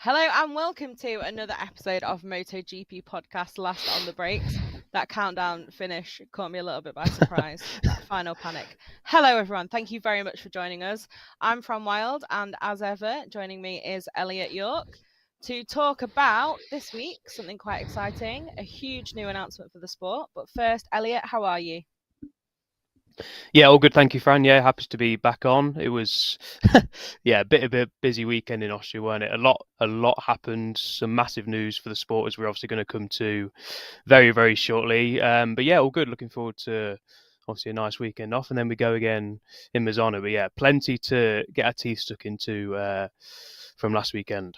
Hello and welcome to another episode of MotoGP podcast, Last on the Brakes. That countdown finish caught me a little bit by surprise, that final panic. Hello everyone, thank you very much for joining us. I'm Fran Wild, and as ever, joining me is Elliot York to talk about, this week, something quite exciting, a huge new announcement for the sport. But first, Elliot, how are you? Yeah, all good, thank you, Fran. Yeah, happy to be back on. It was, a bit of a busy weekend in Austria, weren't it? A lot happened. Some massive news for the sport, as we're obviously going to come to very, very shortly. But yeah, all good. Looking forward to obviously a nice weekend off, and then we go again in Misano. But yeah, plenty to get our teeth stuck into from last weekend.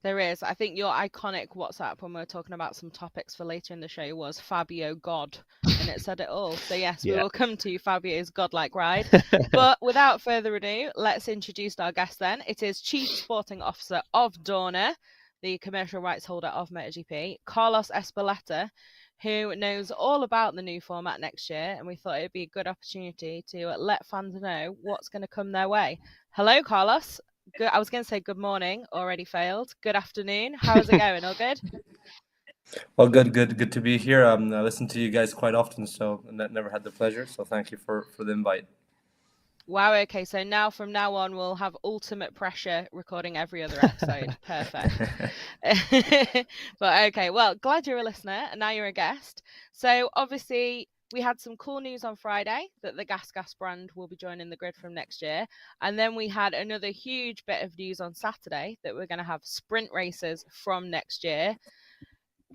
There is. I think your iconic WhatsApp when we were talking about some topics for later in the show was Fabio God, and it said it all. So yes, we Yeah. will come to Fabio's godlike ride. But without further ado, let's introduce our guest then. It is Chief Sporting Officer of Dorna, the commercial rights holder of MotoGP, Carlos Ezpeleta, who knows all about the new format next year, and we thought it'd be a good opportunity to let fans know what's going to come their way. Hello, Carlos. Good. I was going to say good morning, already failed. Good afternoon. How's it going? All good? Well, good to be here. I listen to you guys quite often, so never had the pleasure. So thank you for the invite. Wow. Okay. So now, from now on, we'll have ultimate pressure recording every other episode. Perfect. But okay. Well, glad you're a listener and now you're a guest. So obviously, we had some cool news on Friday that the Gas brand will be joining the grid from next year. And then we had another huge bit of news on Saturday that we're going to have sprint races from next year.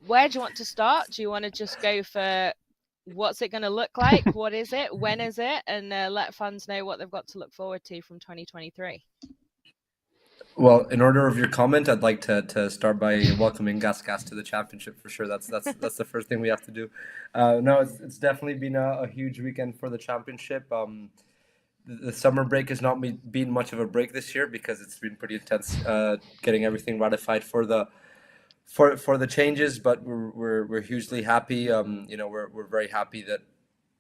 Where do you want to start? Do you want to just go for what's it going to look like? What is it? When is it? And let fans know what they've got to look forward to from 2023. Well, in order of your comment, I'd like to start by welcoming Gas to the championship for sure. That's the first thing we have to do. No, it's definitely been a huge weekend for the championship. The summer break has not been much of a break this year because it's been pretty intense getting everything ratified for the changes. But we're hugely happy. We're very happy that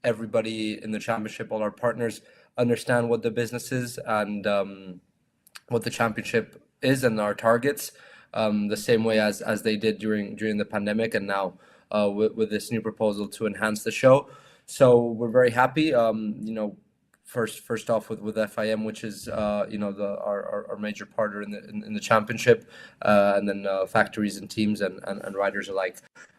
everybody in the championship, all our partners, understand what the business is and what the championship is and our targets, the same way as they did during the pandemic, and now with this new proposal to enhance the show. So we're very happy. First off with FIM, which is our major partner in the championship, and then factories and teams and riders alike.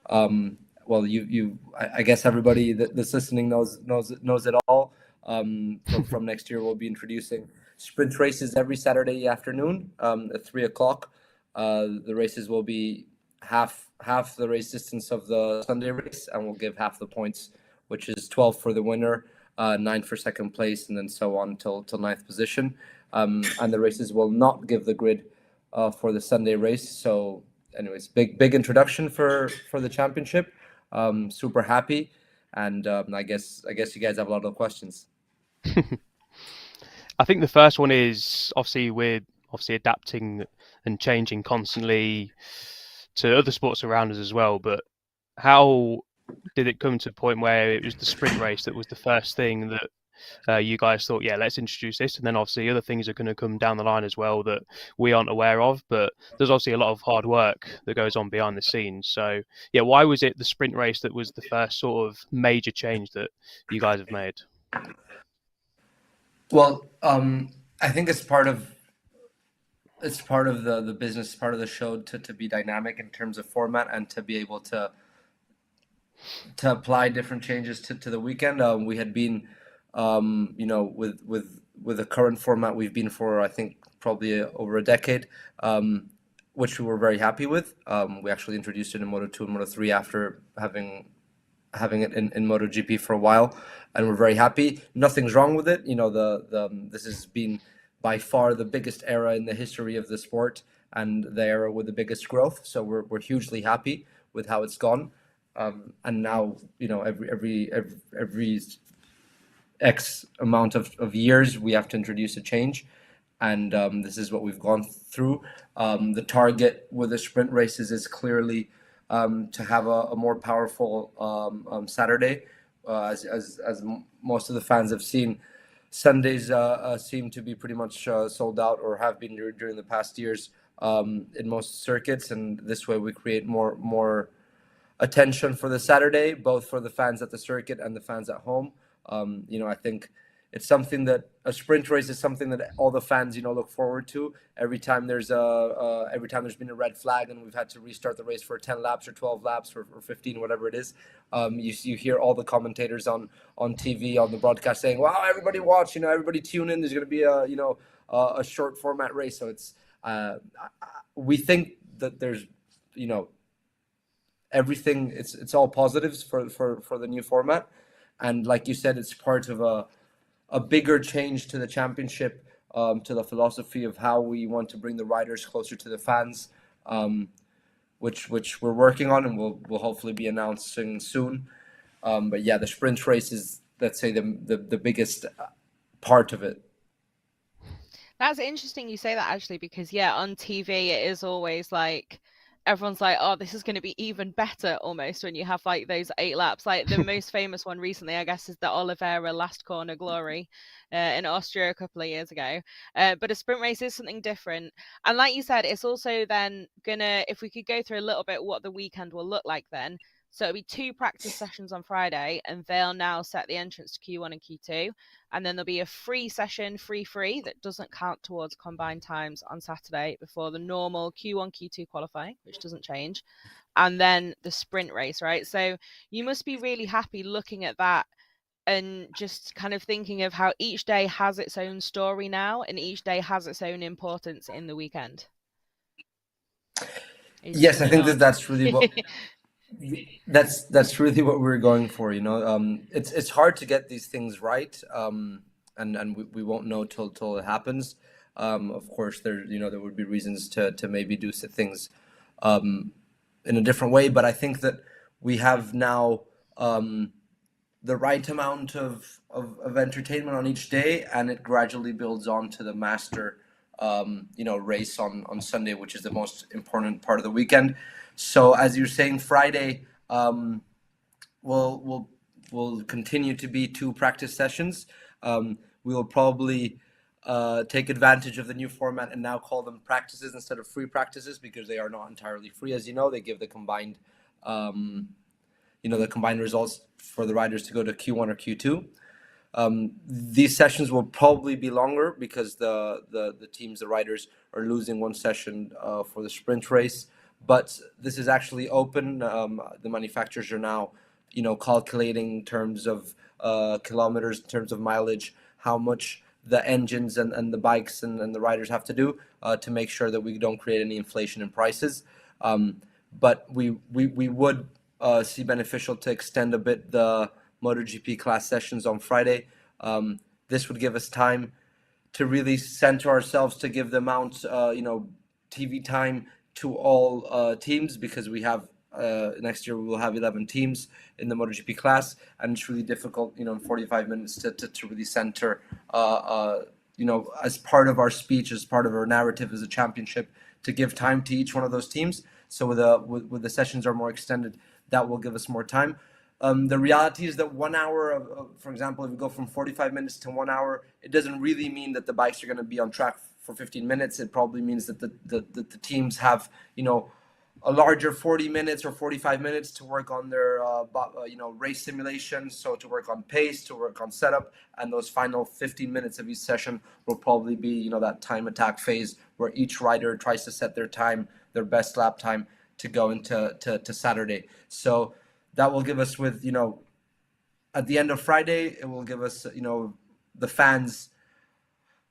Well, I guess everybody that's listening knows it all. From next year, we'll be introducing sprint races every Saturday afternoon at 3:00. The races will be half the race distance of the Sunday race, and we'll give half the points, which is 12 for the winner, 9 for second place, and then so on till ninth position. And the races will not give the grid for the Sunday race. So, anyways, big introduction for the championship. Super happy, and I guess you guys have a lot of questions. I think the first one is we're adapting and changing constantly to other sports around us as well. But how did it come to a point where it was the sprint race that was the first thing that you guys thought, yeah, let's introduce this? And then obviously other things are going to come down the line as well that we aren't aware of. But there's obviously a lot of hard work that goes on behind the scenes. So yeah, why was it the sprint race that was the first sort of major change that you guys have made? Well, I think it's part of the business, part of the show to be dynamic in terms of format and to be able to apply different changes to the weekend. We had been, with the current format, we've been for I think probably over a decade, which we were very happy with. We actually introduced it in Moto2 and Moto3 after having it in MotoGP for a while, and we're very happy. Nothing's wrong with it. This has been by far the biggest era in the history of the sport and the era with the biggest growth. So we're hugely happy with how it's gone. And now, every X amount of years, we have to introduce a change. And this is what we've gone through. The target with the sprint races is clearly to have a more powerful Saturday. As most of the fans have seen, Sundays seem to be pretty much sold out, or have been during the past years, in most circuits, and this way we create more attention for the Saturday, both for the fans at the circuit and the fans at home. I think it's something that a sprint race is something that all the fans, look forward to. Every time there's been a red flag and we've had to restart the race for 10 laps or 12 laps or 15, whatever it is, you hear all the commentators on TV, on the broadcast saying, "Wow, everybody watch! Everybody tune in. There's going to be a short format race." So it's we think that there's everything. It's all positives for the new format, and like you said, it's part of a bigger change to the championship, to the philosophy of how we want to bring the riders closer to the fans, which we're working on and we'll hopefully be announcing soon. But yeah, the sprint race is, let's say, the biggest part of it. That's interesting you say that, actually, because on TV it is always like everyone's like, oh, this is going to be even better almost when you have like those 8 laps. Like the most famous one recently, I guess, is the Oliveira last corner glory in Austria a couple of years ago. But a sprint race is something different. And like you said, it's also then if we could go through a little bit what the weekend will look like then. So it'll be 2 practice sessions on Friday, and they'll now set the entrance to Q1 and Q2. And then there'll be a free session, free, that doesn't count towards combined times on Saturday before the normal Q1, Q2 qualifying, which doesn't change. And then the sprint race, right? So you must be really happy looking at that and just kind of thinking of how each day has its own story now and each day has its own importance in the weekend. Yes, I think that's really what... That's really what we're going for. It's hard to get these things right, and we won't know till it happens. Of course, there would be reasons to maybe do things in a different way, but I think that we have now the right amount of entertainment on each day, and it gradually builds on to the master race on Sunday, which is the most important part of the weekend. So as you're saying, Friday will continue to be 2 practice sessions. We will probably take advantage of the new format and now call them practices instead of free practices, because they are not entirely free. As you know, they give the combined results for the riders to go to Q1 or Q2. These sessions will probably be longer because the teams, the riders, are losing 1 session for the sprint race. But this is actually open. The manufacturers are now, calculating in terms of kilometers, in terms of mileage, how much the engines and the bikes and the riders have to do to make sure that we don't create any inflation in prices. But we would see beneficial to extend a bit the MotoGP class sessions on Friday. This would give us time to really center ourselves to give the amount, TV time to all teams, because we have next year we will have 11 teams in the MotoGP class, and it's really difficult, in 45 minutes to really center, as part of our speech, as part of our narrative as a championship, to give time to each one of those teams. So with the sessions are more extended, that will give us more time. The reality is that 1 hour, for example, if we go from 45 minutes to 1 hour, it doesn't really mean that the bikes are going to be on track for 15 minutes. It probably means that the teams have, a larger 40 minutes or 45 minutes to work on their, race simulation. So to work on pace, to work on setup, and those final 15 minutes of each session will probably be, that time attack phase where each rider tries to set their time, their best lap time to go into Saturday. So that will give us at the end of Friday, it will give us, the fans,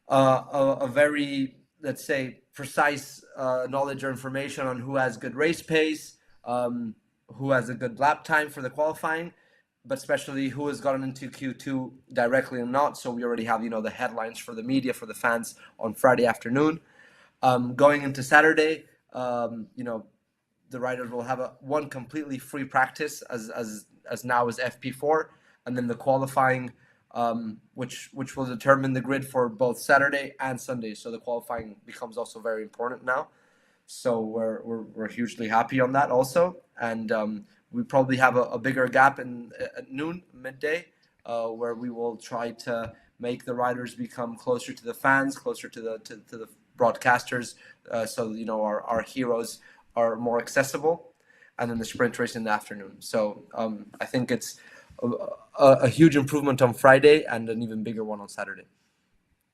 a very, let's say, precise knowledge or information on who has good race pace, who has a good lap time for the qualifying, but especially who has gotten into Q2 directly or not. So we already have, the headlines for the media, for the fans on Friday afternoon. Going into Saturday, the riders will have one completely free practice as now is FP4, and then the qualifying, which will determine the grid for both Saturday and Sunday. So the qualifying becomes also very important now. So we're hugely happy on that also, and we probably have a bigger gap at noon, midday, where we will try to make the riders become closer to the fans, closer to broadcasters, so our heroes are more accessible, and then the sprint race in the afternoon. So I think it's a huge improvement on Friday and an even bigger one on Saturday.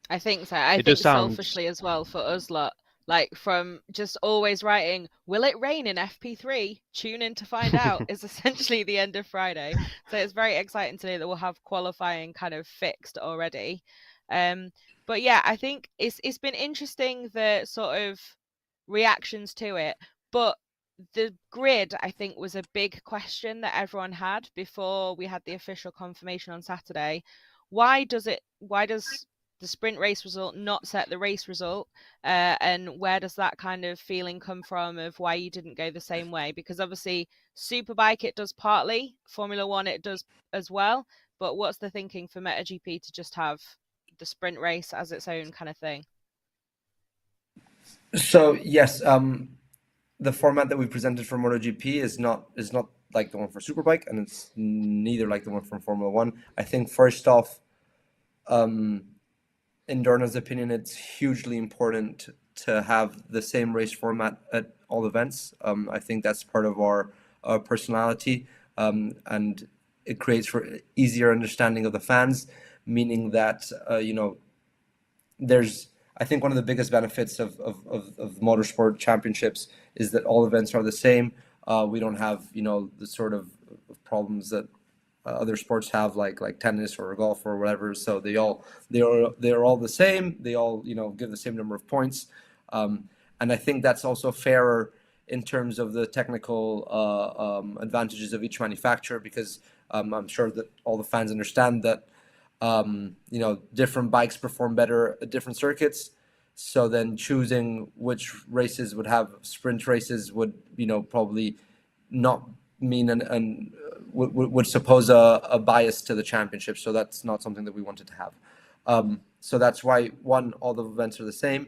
I think so. I It think does sound selfishly as well for us lot, like from just always writing, will it rain in FP3? Tune in to find out is essentially the end of Friday. So it's very exciting today that we'll have qualifying kind of fixed already. But yeah, I think it's been interesting, the sort of reactions to it. But the grid, I think, was a big question that everyone had before we had the official confirmation on Saturday. Why does the sprint race result not set the race result, and where does that kind of feeling come from of why you didn't go the same way? Because obviously Superbike it does partly, Formula One it does as well, but what's the thinking for MotoGP to just have the sprint race as its own kind of thing? So yes, the format that we presented for MotoGP is not like the one for Superbike, and it's neither like the one from Formula One. I think first off, in Dorna's opinion, it's hugely important to have the same race format at all events. I think that's part of our personality, and it creates for easier understanding of the fans, meaning that there's, I think one of the biggest benefits of motorsport championships is that all events are the same. We don't have the sort of problems that other sports have, like tennis or golf or whatever. So they're all the same. They all give the same number of points, and I think that's also fairer in terms of the technical advantages of each manufacturer, because I'm sure that all the fans understand that different bikes perform better at different circuits. So then choosing which races would have sprint races would, probably not mean and would suppose a bias to the championship. So that's not something that we wanted to have. So that's why, one, all the events are the same.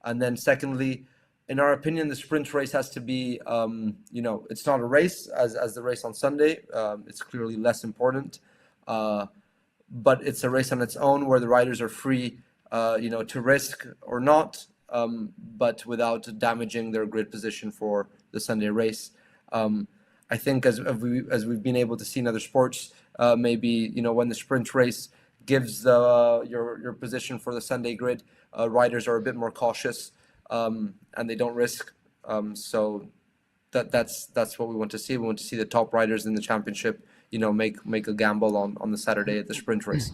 And then secondly, in our opinion, the sprint race has to be, it's not a race as the race on Sunday. It's clearly less important. But it's a race on its own where the riders are free, to risk or not, but without damaging their grid position for the Sunday race. I think as we've been able to see in other sports, maybe when the sprint race gives your position for the Sunday grid, riders are a bit more cautious, and they don't risk. So that's what we want to see. We want to see the top riders in the championship make a gamble on the Saturday at the sprint race.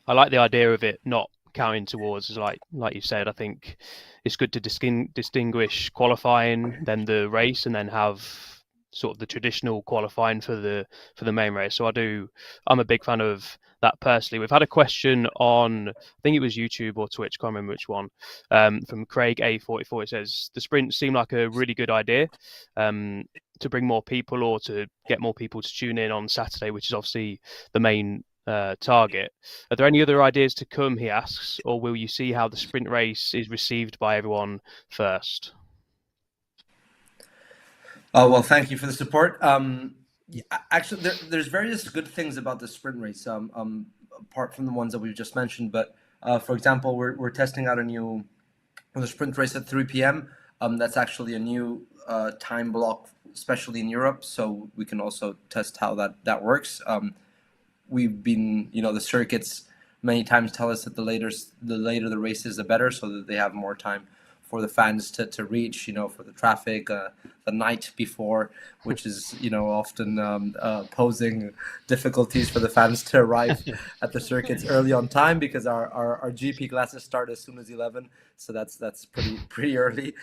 I like the idea of it not counting towards, like you said. I think it's good to distinguish qualifying, then the race, and then have sort of the traditional qualifying for the main race. So I'm a big fan of that personally. We've had a question on, I think it was YouTube or Twitch, can't remember which one, from Craig A44. It says the sprint seemed like a really good idea to bring more people or to get more people to tune in on Saturday, which is obviously the main target. Are there any other ideas to come, he asks, or will you see how the sprint race is received by everyone first? Well, thank you for the support. Actually, there's various good things about the sprint race, apart from the ones that we've just mentioned. But for example, we're testing out the sprint race at 3 p.m. That's actually a new time block, especially in Europe. So we can also test how that works. We've been, the circuits many times tell us that the later the race is, the better, so that they have more time for the fans to reach, for the traffic, the night before, which is, often posing difficulties for the fans to arrive at the circuits early on time, because our GP classes start as soon as 11, so that's pretty early.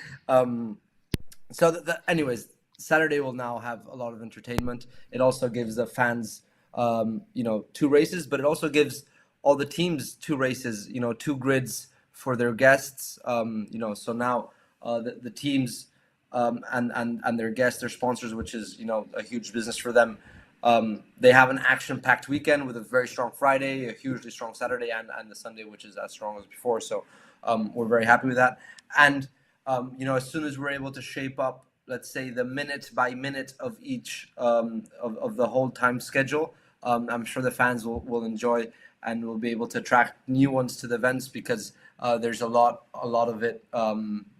Anyways, Saturday will now have a lot of entertainment. It also gives the fans two races, but it also gives all the teams two races, two grids for their guests. So now the teams and their guests, their sponsors, which is a huge business for them, they have an action-packed weekend with a very strong Friday, a hugely strong Saturday, and the Sunday, which is as strong as before. So we're very happy with that. And as soon as we're able to shape up, let's say, the minute by minute of each of the whole time schedule, I'm sure the fans will enjoy and we'll be able to attract new ones to the events, because there's a lot of it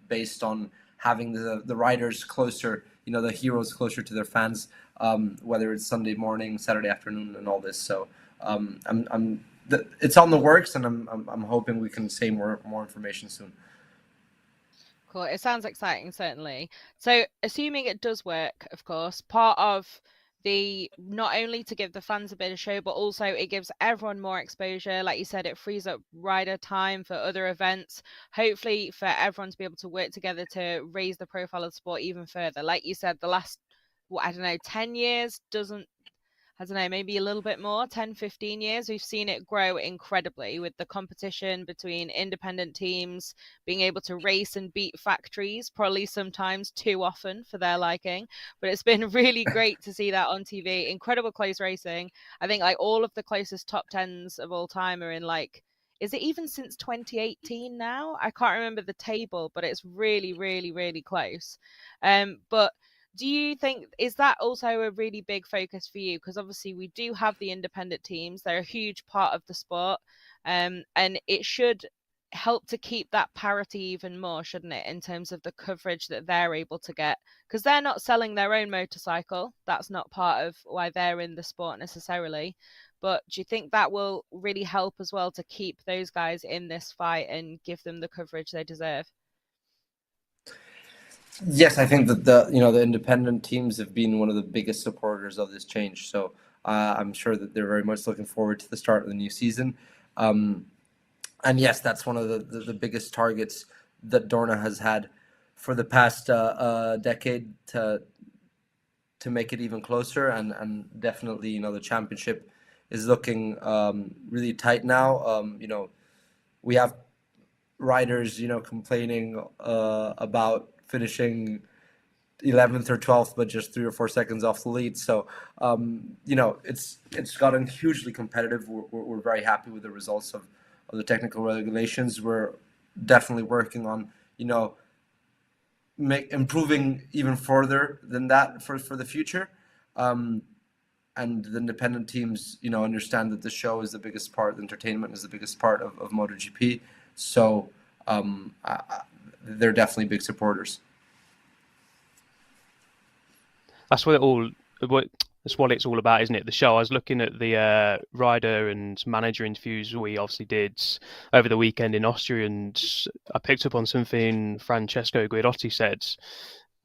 based on having the riders closer, the heroes closer to their fans, whether it's Sunday morning, Saturday afternoon, and all this. So it's on the works, and I'm hoping we can say more information soon. Cool. It sounds exciting, certainly. So, assuming it does work, of course, part of the, not only to give the fans a bit of show, but also it gives everyone more exposure. Like you said, it frees up rider time for other events, hopefully for everyone to be able to work together to raise the profile of the sport even further. Like you said, the last, 10 years doesn't, maybe a little bit more, 10, 15 years, we've seen it grow incredibly with the competition between independent teams being able to race and beat factories, probably sometimes too often for their liking. But it's been really great to see that on TV. Incredible close racing. I think like all of the closest top 10s of all time are in is it even since 2018 now? I can't remember the table, but it's really, really, really close. But do you think, is that also a really big focus for you? Because obviously we do have the independent teams. They're a huge part of the sport. And it should help to keep that parity even more, shouldn't it, in terms of the coverage that they're able to get? Because they're not selling their own motorcycle. That's not part of why they're in the sport necessarily. But do you think that will really help as well to keep those guys in this fight and give them the coverage they deserve? Yes, I think that the independent teams have been one of the biggest supporters of this change. So I'm sure that they're very much looking forward to the start of the new season. And yes, that's one of the biggest targets that Dorna has had for the past decade to make it even closer. And definitely, the championship is looking really tight now. We have riders, complaining about finishing 11th or 12th, but just 3 or 4 seconds off the lead. So, it's gotten hugely competitive. We're very happy with the results of the technical regulations. We're definitely working on, improving even further than that for the future. And the independent teams, understand that the show is the biggest part, the entertainment is the biggest part of MotoGP. So, they're definitely big supporters. That's what it's all about, isn't it? The show. I was looking at the rider and manager interviews we obviously did over the weekend in Austria, and I picked up on something Francesco Guidotti said,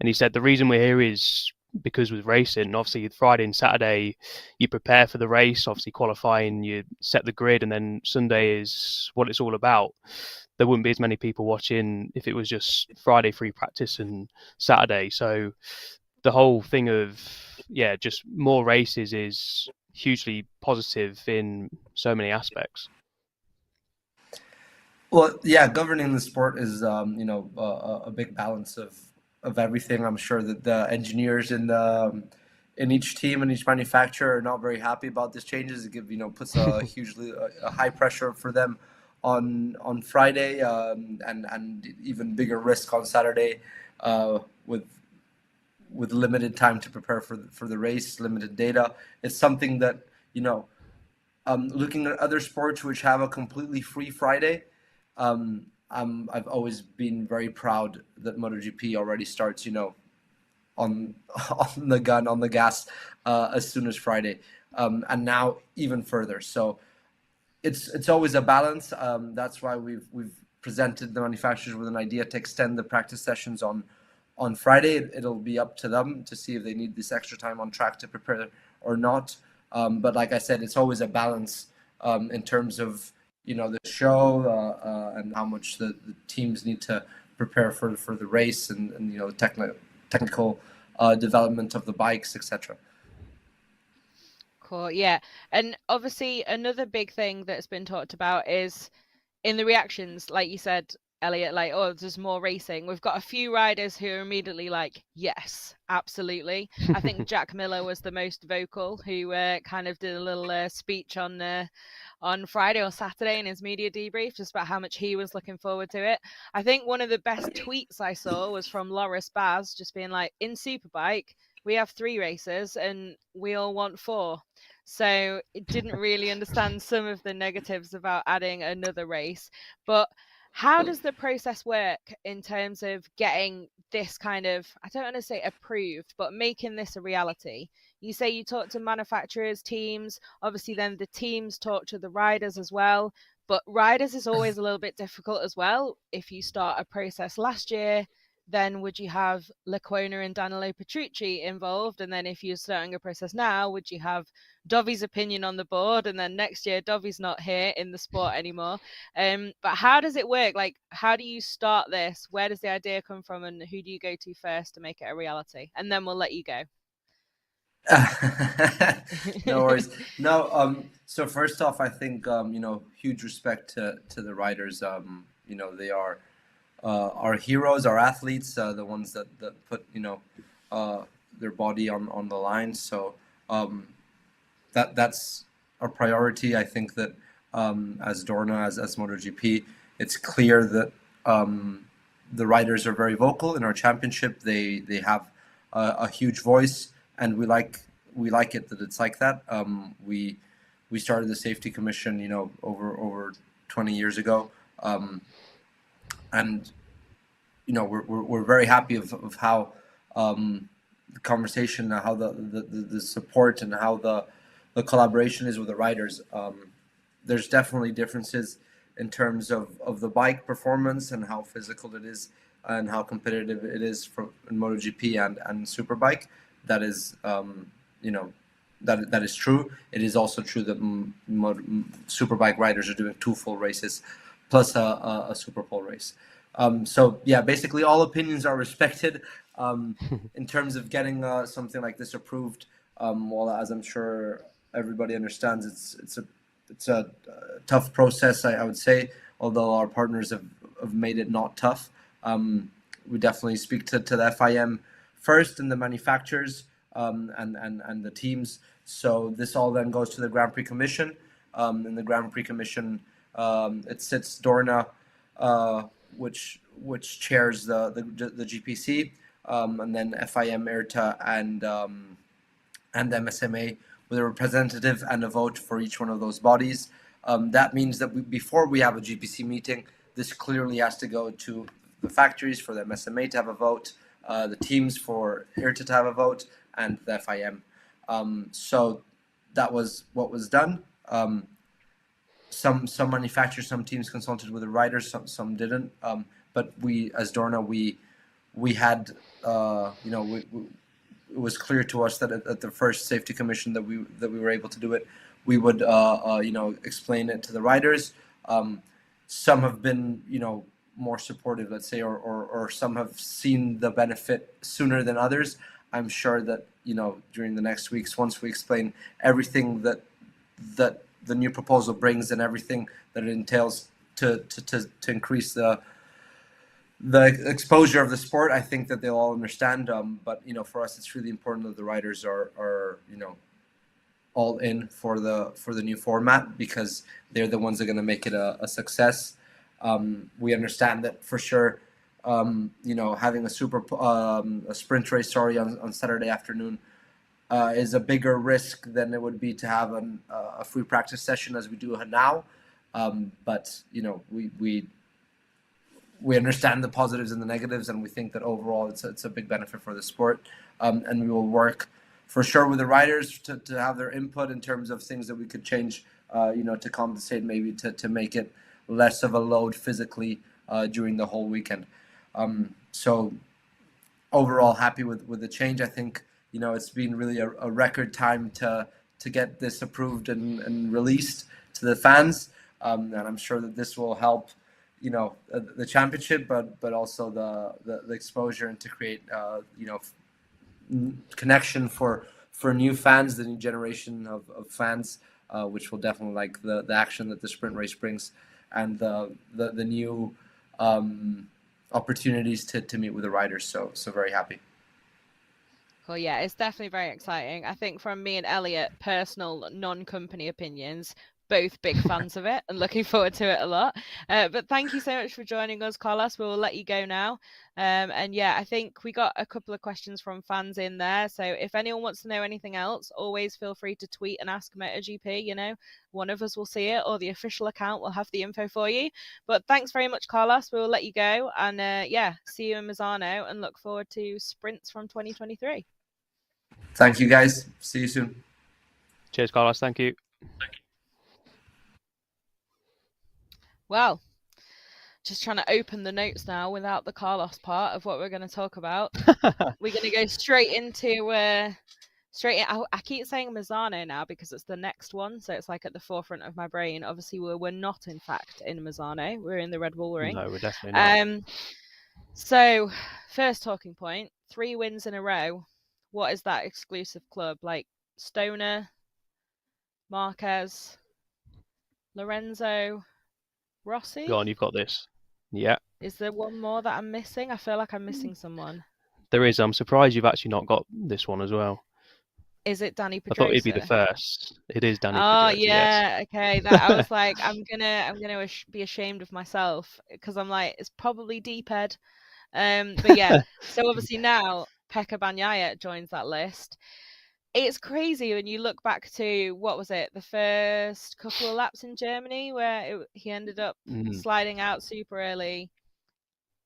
and he said the reason we're here is because with racing, obviously Friday and Saturday you prepare for the race, obviously qualifying, you set the grid, and then Sunday is what it's all about. There wouldn't be as many people watching if it was just Friday free practice and Saturday. So the whole thing of just more races is hugely positive in so many aspects. Well, yeah, governing the sport is a big balance of everything. I'm sure that the engineers in each team and each manufacturer are not very happy about these changes. It puts a high pressure for them on Friday, and even bigger risk on Saturday, with limited time to prepare for the race, limited data. It's something that looking at other sports which have a completely free Friday. I've always been very proud that MotoGP already starts, on the gas as soon as Friday, and now even further. So it's always a balance. That's why we've presented the manufacturers with an idea to extend the practice sessions on Friday. It'll be up to them to see if they need this extra time on track to prepare or not. But like I said, it's always a balance in terms of the show and how much the teams need to prepare for the race, and the technical development of the bikes, etc. Cool. Yeah. And obviously another big thing that's been talked about is in the reactions, like you said, Elliot, like, oh, there's more racing. We've got a few riders who are immediately like, yes, absolutely. I think Jack Miller was the most vocal, who kind of did a little speech on Friday or Saturday in his media debrief, just about how much he was looking forward to it. I think one of the best tweets I saw was from Loris Baz, just being like, in Superbike, we have 3 races and we all want 4. So it didn't really understand some of the negatives about adding another race. But how does the process work in terms of getting this kind of, I don't want to say approved, but making this a reality? You say you talk to manufacturers, teams, obviously then the teams talk to the riders as well. But riders is always a little bit difficult as well. If you start a process last year, then would you have Lecuona and Danilo Petrucci involved? And then if you're starting a process now, would you have Dovi's opinion on the board? And then next year, Dovi's not here in the sport anymore. But how does it work? Like, how do you start this? Where does the idea come from? And who do you go to first to make it a reality? And then we'll let you go. No worries. No, so first off, I think, huge respect to the riders. They are our heroes, our athletes, the ones that put, their body on the line. So that's our priority. I think that as Dorna, as MotoGP, it's clear that the riders are very vocal in our championship. They have a huge voice, and we like it that it's like that. We started the safety commission, over 20 years ago, and we're very happy of how the conversation, how the support, and how the collaboration is with the riders. There's definitely differences in terms of the bike performance and how physical it is and how competitive it is in MotoGP and Superbike. That is, that is true. It is also true that Superbike riders are doing 2 full races plus a Superpole race. So yeah, basically all opinions are respected. In terms of getting something like this approved, well, as I'm sure everybody understands, it's a tough process, I would say, although our partners have made it not tough. We definitely speak to the FIM first and the manufacturers, and the teams. So this all then goes to the Grand Prix Commission. In the Grand Prix Commission, it sits Dorna, which chairs the GPC, and then FIM, IRTA, and MSMA, with a representative and a vote for each one of those bodies. That means that before we have a GPC meeting, this clearly has to go to the factories for the MSMA to have a vote, the teams for IRTA to have a vote, and the FIM. So that was what was done. Some manufacturers, some teams consulted with the riders, some didn't. But we, as Dorna, we had, it was clear to us that at the first safety commission that we were able to do it, we would explain it to the riders. Some have been more supportive, let's say, or some have seen the benefit sooner than others. I'm sure that during the next weeks, once we explain everything that the new proposal brings and everything that it entails to increase the exposure of the sport, I think that they'll all understand. But for us, it's really important that the riders are all in for the new format, because they're the ones that are going to make it a success. We understand that for sure. Having a sprint race, on Saturday afternoon, is a bigger risk than it would be to have a free practice session as we do now. But we understand the positives and the negatives, and we think that overall it's a big benefit for the sport. And we will work for sure with the riders to have their input in terms of things that we could change, to compensate, maybe to make it less of a load physically during the whole weekend. So overall, happy with the change. I think it's been really a record time to get this approved and released to the fans, and I'm sure that this will help the championship, but also the exposure, and to create connection for new fans, the new generation of fans, which will definitely like the action that the sprint race brings, and the new opportunities to meet with the riders. So very happy. Well, yeah, it's definitely very exciting. I think from me and Elliot, personal non-company opinions, both big fans of it and looking forward to it a lot. But thank you so much for joining us, Carlos. We'll let you go now. And yeah, I think we got a couple of questions from fans in there. So if anyone wants to know anything else, always feel free to tweet and ask MotoGP. You know, one of us will see it, or the official account will have the info for you. But thanks very much, Carlos. We'll let you go. And yeah, see you in Misano and look forward to sprints from 2023. Thank you, guys. See you soon. Cheers, Carlos. Thank you. Well, just trying to open the notes now without the Carlos part of what we're going to talk about. We're going to go straight into I keep saying Misano now because it's the next one, so it's like at the forefront of my brain. Obviously, we're not in fact in Misano. We're in the Red Bull Ring. No, we're definitely not. So first talking point: 3 wins in a row. What is that exclusive club? Like Stoner, Marquez, Lorenzo, Rossi? Go on, you've got this. Yeah. Is there one more that I'm missing? I feel like I'm missing someone. There is. I'm surprised you've actually not got this one as well. Is it Danny Pedrosa? I thought it'd be the first. It is Danny Pedrosa. Oh, yeah. Yes. Okay. That I was like, I'm gonna be ashamed of myself because I'm like, it's probably D-Ped. But yeah. So obviously now Pecco Bagnaia joins that list. It's crazy when you look back to, what was it, the first couple of laps in Germany where he ended up sliding out super early.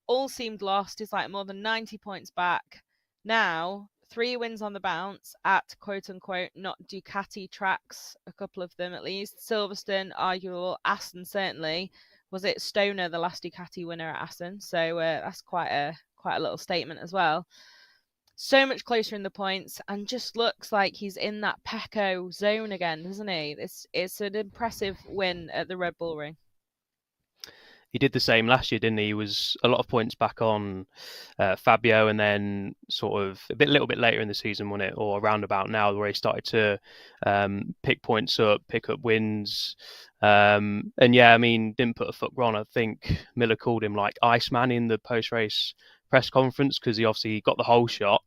All seemed lost. He's like more than 90 points back. Now, 3 wins on the bounce at quote-unquote not Ducati tracks, a couple of them at least. Silverstone, arguable. Assen certainly. Was it Stoner, the last Ducati winner at Assen? So that's quite a little statement as well. So much closer in the points, and just looks like he's in that Pecco zone again, doesn't he? It's an impressive win at the Red Bull Ring. He did the same last year, didn't he? He was a lot of points back on Fabio, and then sort of a little bit later in the season, wasn't it? Or around about now, where he started to pick points up, pick up wins. And yeah, I mean, didn't put a foot wrong. I think Miller called him like Iceman in the post-race press conference because he obviously got the whole shot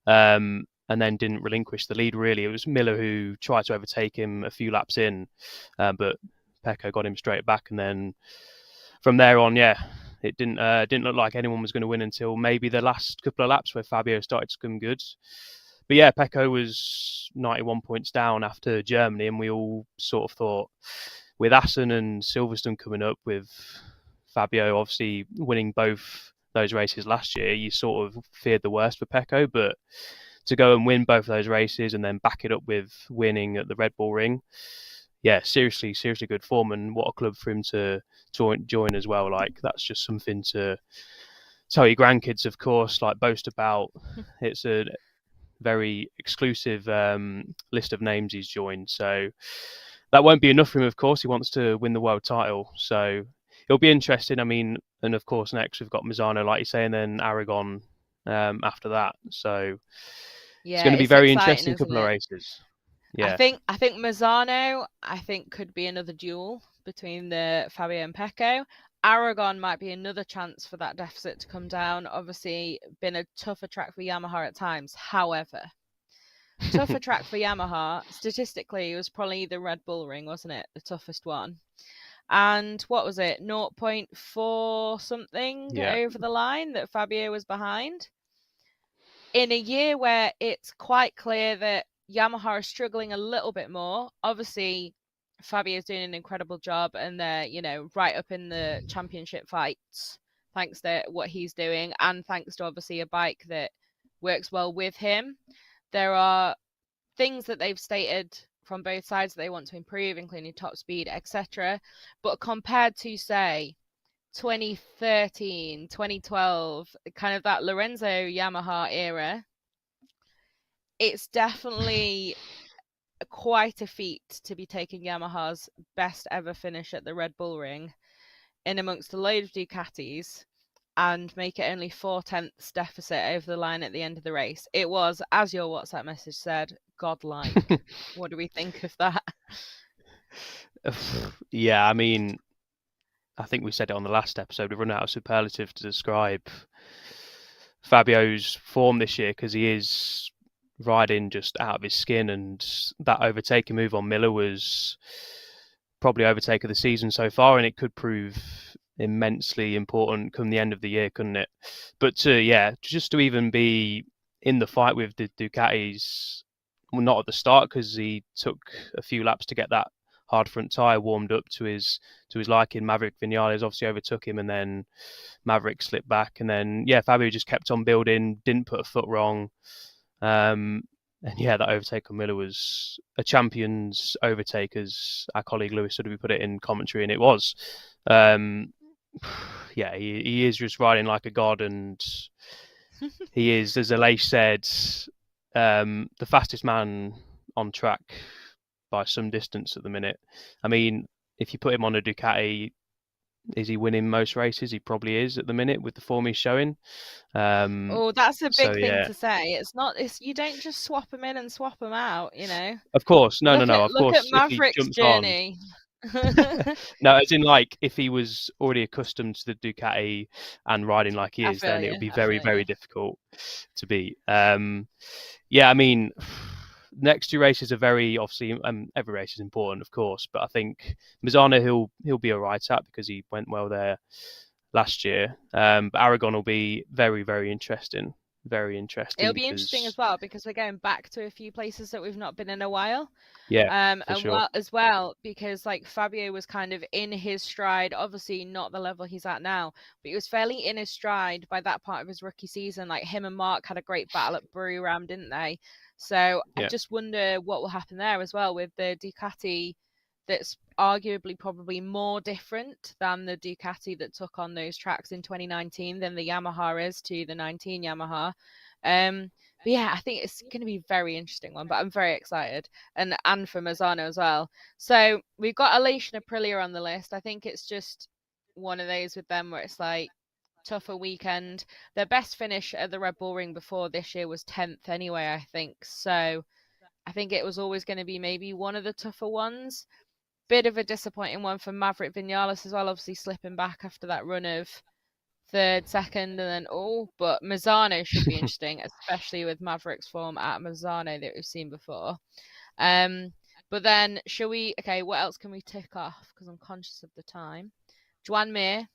and then didn't relinquish the lead, really. It was Miller who tried to overtake him a few laps in, but Pecco got him straight back, and then from there on, yeah, it didn't look like anyone was going to win until maybe the last couple of laps where Fabio started to come good. But yeah, Pecco was 91 points down after Germany, and we all sort of thought, with Assen and Silverstone coming up, with Fabio obviously winning both those races last year, you sort of feared the worst for Pecco. But to go and win both of those races and then back it up with winning at the Red Bull Ring, yeah, seriously good form, and what a club for him to join as well. Like, that's just something to tell your grandkids, of course, like boast about. It's a very exclusive list of names he's joined, so that won't be enough for him, of course. He wants to win the world title, so it'll be interesting. I mean, and of course next we've got Misano, like you say, and then Aragon after that, so yeah, it's going to be very interesting couple of races. Yeah. I think Misano, could be another duel between the Fabio and Pecco. Aragon might be another chance for that deficit to come down. Obviously, been a tougher track for Yamaha at times. However, tougher track for Yamaha, statistically, it was probably the Red Bull Ring, wasn't it? The toughest one. And what was it? 0.4 something over the line that Fabio was behind. In a year where it's quite clear that Yamaha is struggling a little bit more. Obviously, Fabio's doing an incredible job, and they're, right up in the championship fights, thanks to what he's doing, and thanks to obviously a bike that works well with him. There are things that they've stated from both sides that they want to improve, including top speed, etc. But compared to, say, 2013, 2012, kind of that Lorenzo Yamaha era, it's definitely quite a feat to be taking Yamaha's best ever finish at the Red Bull Ring in amongst a load of Ducatis and make it only 0.4 deficit over the line at the end of the race. It was, as your WhatsApp message said, godlike. What do we think of that? Yeah, I mean, I think we said it on the last episode. We've run out of superlative to describe Fabio's form this year, because he is riding just out of his skin, and that overtaking move on Miller was probably overtake of the season so far, and it could prove immensely important come the end of the year, couldn't it? But just to even be in the fight with the Ducatis, well, not at the start because he took a few laps to get that hard front tyre warmed up to his liking. Maverick Vinales obviously overtook him, and then Maverick slipped back, and then Fabio just kept on building, didn't put a foot wrong. And that overtake on Miller was a champion's overtake, as our colleague Lewis Sudbury put it in commentary, and it was. He is just riding like a god, and he is, as Aleix said, the fastest man on track by some distance at the minute. I mean, if you put him on a Ducati, is he winning most races? He probably is at the minute with the form he's showing. That's a big thing to say. You don't just swap him in and swap him out, Of course, no. Of look course, at Maverick's journey. No, as in, like, if he was already accustomed to the Ducati and riding like he is, then it would be very, very difficult to beat. I mean, next two races are very, obviously, every race is important, of course, but I think Misano he'll be all right at, because he went well there last year. But Aragon will be very, very interesting. Very interesting. It'll be interesting as well, because we're going back to a few places that we've not been in a while. Sure. Because like Fabio was kind of in his stride, obviously not the level he's at now, but he was fairly in his stride by that part of his rookie season. Like, him and Marc had a great battle at Buriram, didn't they? So I just wonder what will happen there as well with the Ducati that's arguably probably more different than the Ducati that took on those tracks in 2019 than the Yamaha is to the 19 Yamaha. But I think it's going to be a very interesting one, but I'm very excited. And for Mazzano as well. So we've got Aleix and Aprilia on the list. I think it's just one of those with them where it's like tougher weekend. Their best finish at the Red Bull Ring before this year was 10th anyway, I think. So I think it was always going to be maybe one of the tougher ones. Bit of a disappointing one for Maverick Vinales as well, obviously slipping back after that run of third, second, and then but Mazzano should be interesting, especially with Maverick's form at Mazzano that we've seen before. But then what else can we tick off? Because I'm conscious of the time. Joan Mir,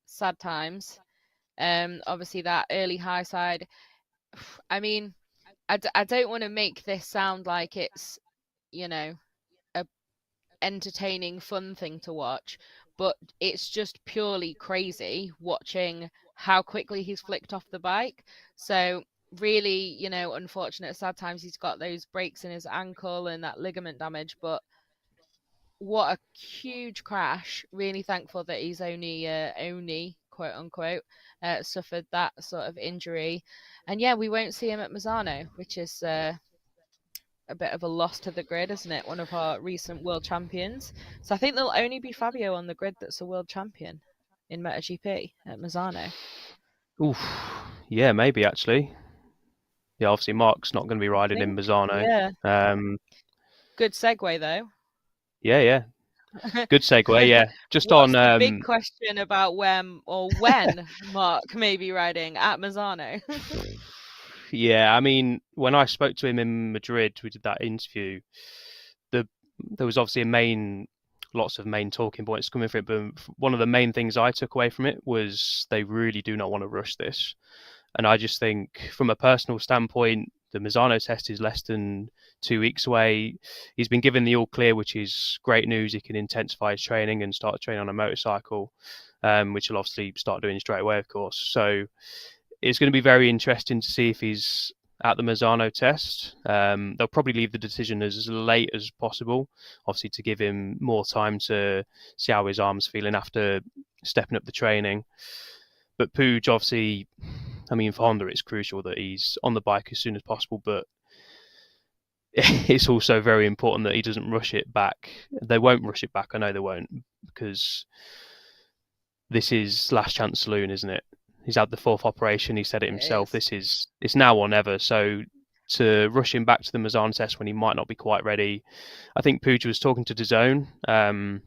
sad times. Obviously that early high side. I mean, I don't want to make this sound like it's, a entertaining, fun thing to watch, but it's just purely crazy watching how quickly he's flicked off the bike. So really, unfortunate, sad times he's got those breaks in his ankle and that ligament damage, but what a huge crash. Really thankful that he's only quote unquote suffered that sort of injury. And we won't see him at Mazzano, which is a bit of a loss to the grid, isn't it? One of our recent world champions. So I think there'll only be Fabio on the grid that's a world champion in MotoGP at Mazzano. Oof. Yeah, maybe actually. Yeah, obviously Marc's not going to be riding in Mazzano. Yeah. Good segue though. Yeah. Good segue, yeah. Just What's on the big question about when Marc may be riding at Mazzano. Yeah, I mean, when I spoke to him in Madrid, we did that interview. There was obviously lots of main talking points coming from it, but one of the main things I took away from it was they really do not want to rush this. And I just think, from a personal standpoint, the Mazzano test is less than 2 weeks away. He's been given the all clear, which is great news. He can intensify his training and start training on a motorcycle, which he'll obviously start doing straight away, of course. So it's going to be very interesting to see if he's at the Mazzano test. They'll probably leave the decision as late as possible, obviously to give him more time to see how his arm's feeling after stepping up the training. But Puig, obviously, I mean, for Honda, it's crucial that he's on the bike as soon as possible, but it's also very important that he doesn't rush it back. They won't rush it back. I know they won't, because this is last chance saloon, isn't it? He's had the 4th operation. He said it himself. It's now or never. So to rush him back to the Mazzano test when he might not be quite ready, I think Puig was talking to DAZN and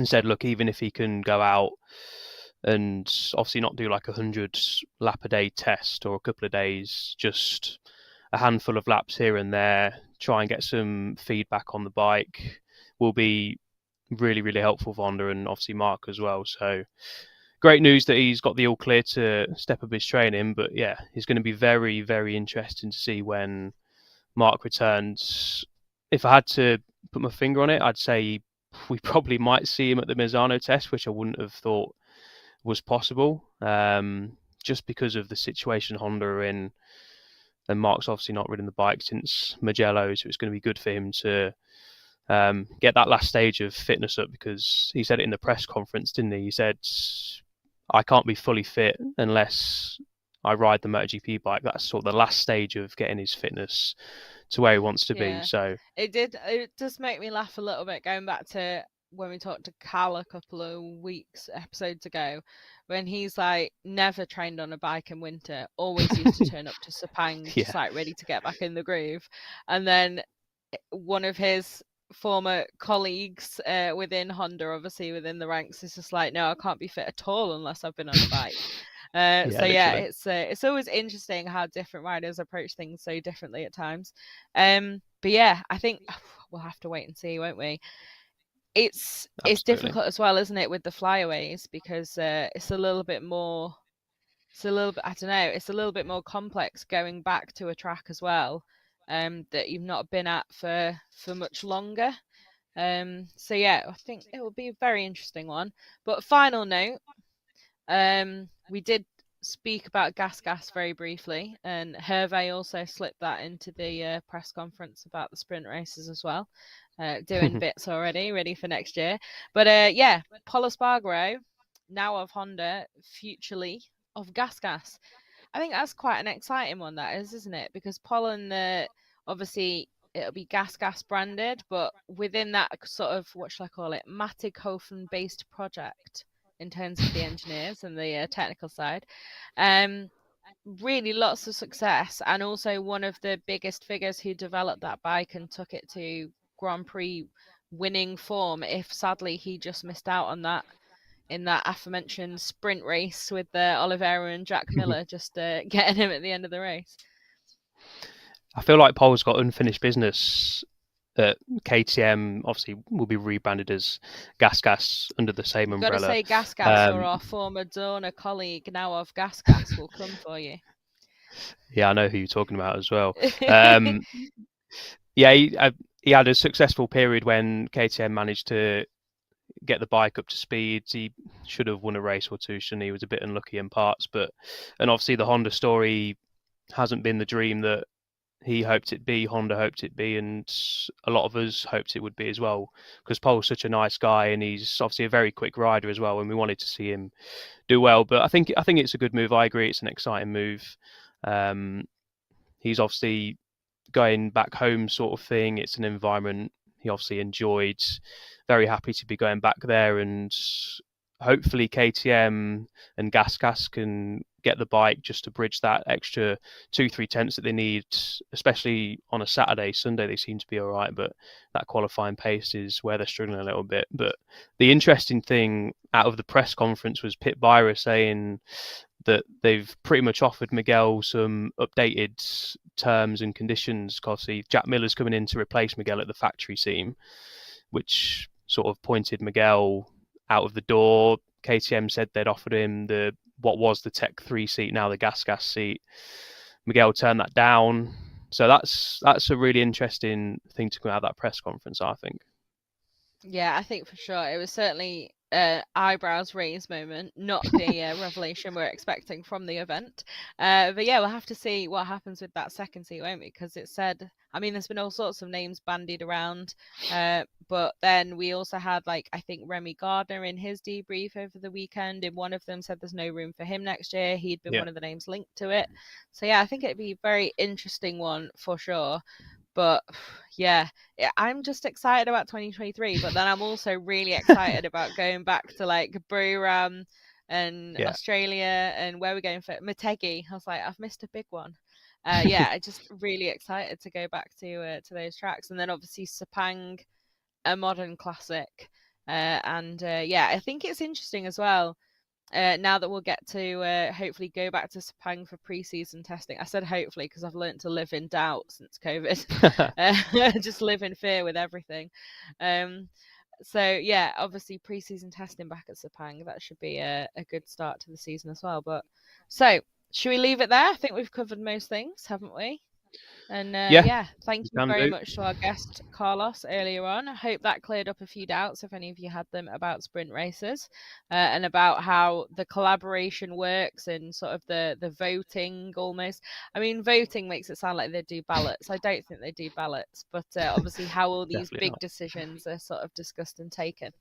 said, look, even if he can go out and obviously not do like 100 lap a day test or a couple of days, just a handful of laps here and there, try and get some feedback on the bike, will be really, really helpful for Honda, and obviously Marc as well. So great news that he's got the all clear to step up his training. But yeah, it's going to be very, very interesting to see when Marc returns. If I had to put my finger on it, I'd say we probably might see him at the Misano test, which I wouldn't have thought was possible, just because of the situation Honda are in. And Marc's obviously not ridden the bike since Mugello, so it's going to be good for him to get that last stage of fitness up, because he said it in the press conference, didn't he? He said, I can't be fully fit unless I ride the MotoGP bike. That's sort of the last stage of getting his fitness to where he wants to be. So it does make me laugh a little bit, going back to when we talked to Cal a couple of episodes ago, when he's like never trained on a bike in winter, always used to turn up to Sepang just like ready to get back in the groove. And then one of his former colleagues within Honda, obviously within the ranks, is just like, no, I can't be fit at all unless I've been on a bike. It's always interesting how different riders approach things so differently at times. But yeah, I think we'll have to wait and see, won't we? It's difficult as well, isn't it, with the flyaways, because it's a little bit more complex going back to a track as well, that you've not been at for much longer. So yeah, I think it will be a very interesting one. But final note, we did speak about gas very briefly, and Hervé also slipped that into the press conference about the sprint races as well, doing bits already, ready for next year. But Pol Espargaro, now of Honda, futurely of gas. I think that's quite an exciting one, that is, isn't it? Because Pol and obviously it'll be gas branded, but within that sort of, what shall I call it, Mattighofen based project in terms of the engineers and the technical side. Really lots of success, and also one of the biggest figures who developed that bike and took it to Grand Prix winning form, if sadly he just missed out on that in that aforementioned sprint race with Oliveira and Jack Miller, just getting him at the end of the race. I feel like Pol's got unfinished business. That KTM obviously will be rebranded as Gas under the same umbrella. Got to say Gas, or our former Dorna colleague, now of Gas, will come for you. Yeah, I know who you're talking about as well. He had a successful period when KTM managed to get the bike up to speed. He should have won a race or two, shouldn't he? He was a bit unlucky in parts, and obviously the Honda story hasn't been the dream that he hoped it'd be, Honda hoped it'd be, and a lot of us hoped it would be as well, because Pol's such a nice guy and he's obviously a very quick rider as well, and we wanted to see him do well. But I think it's a good move. I agree, it's an exciting move. He's obviously going back home, sort of thing. It's an environment he obviously enjoyed. Very happy to be going back there, and hopefully KTM and Gas can get the bike just to bridge that extra 2-3 tenths that they need, especially on a Saturday. Sunday they seem to be all right, but that qualifying pace is where they're struggling a little bit. But the interesting thing out of the press conference was Pit Byra saying that they've pretty much offered Miguel some updated terms and conditions, because Jack Miller's coming in to replace Miguel at the factory team, which sort of pointed Miguel out of the door. KTM said they'd offered him what was the Tech 3 seat, now the Gas seat. Miguel turned that down. So that's a really interesting thing to come out of that press conference, I think. Yeah, I think for sure. It was certainly eyebrows raised moment, not the revelation we're expecting from the event. But yeah, we'll have to see what happens with that second seat, won't we? Because it said, I mean, there's been all sorts of names bandied around, but then we also had, I think Remy Gardner in his debrief over the weekend, and one of them said there's no room for him next year. He'd been one of the names linked to it. So yeah, I think it'd be a very interesting one for sure. But yeah, I'm just excited about 2023, but then I'm also really excited about going back to Buriram and Australia, and where we're going for Motegi. I was like, I've missed a big one. I'm just really excited to go back to those tracks, and then obviously Sepang, a modern classic, I think it's interesting as well. Now that we'll get to hopefully go back to Sepang for pre-season testing. I said hopefully because I've learned to live in doubt since COVID. Just live in fear with everything. So yeah, obviously pre-season testing back at Sepang, that should be a good start to the season as well. But so should we leave it there? I think we've covered most things, haven't we? And Yeah, thank you can very do. much to our guest Carlos earlier on. I hope that cleared up a few doubts if any of you had them about sprint races, and about how the collaboration works and sort of the voting almost. I mean, voting makes it sound like they do ballots. I don't think they do ballots, but obviously how all these Definitely big not. decisions are sort of discussed and taken.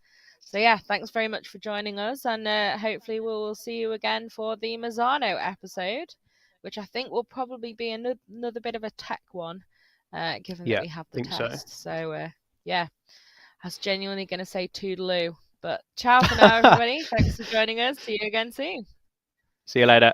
So yeah, thanks very much for joining us, and hopefully we will see you again for the Mazzano episode, which I think will probably be another bit of a tech one, given that Yeah, we have the think so. test. So yeah, I was genuinely going to say toodaloo, but ciao for now, everybody. Thanks for joining us. See you again soon. See you later.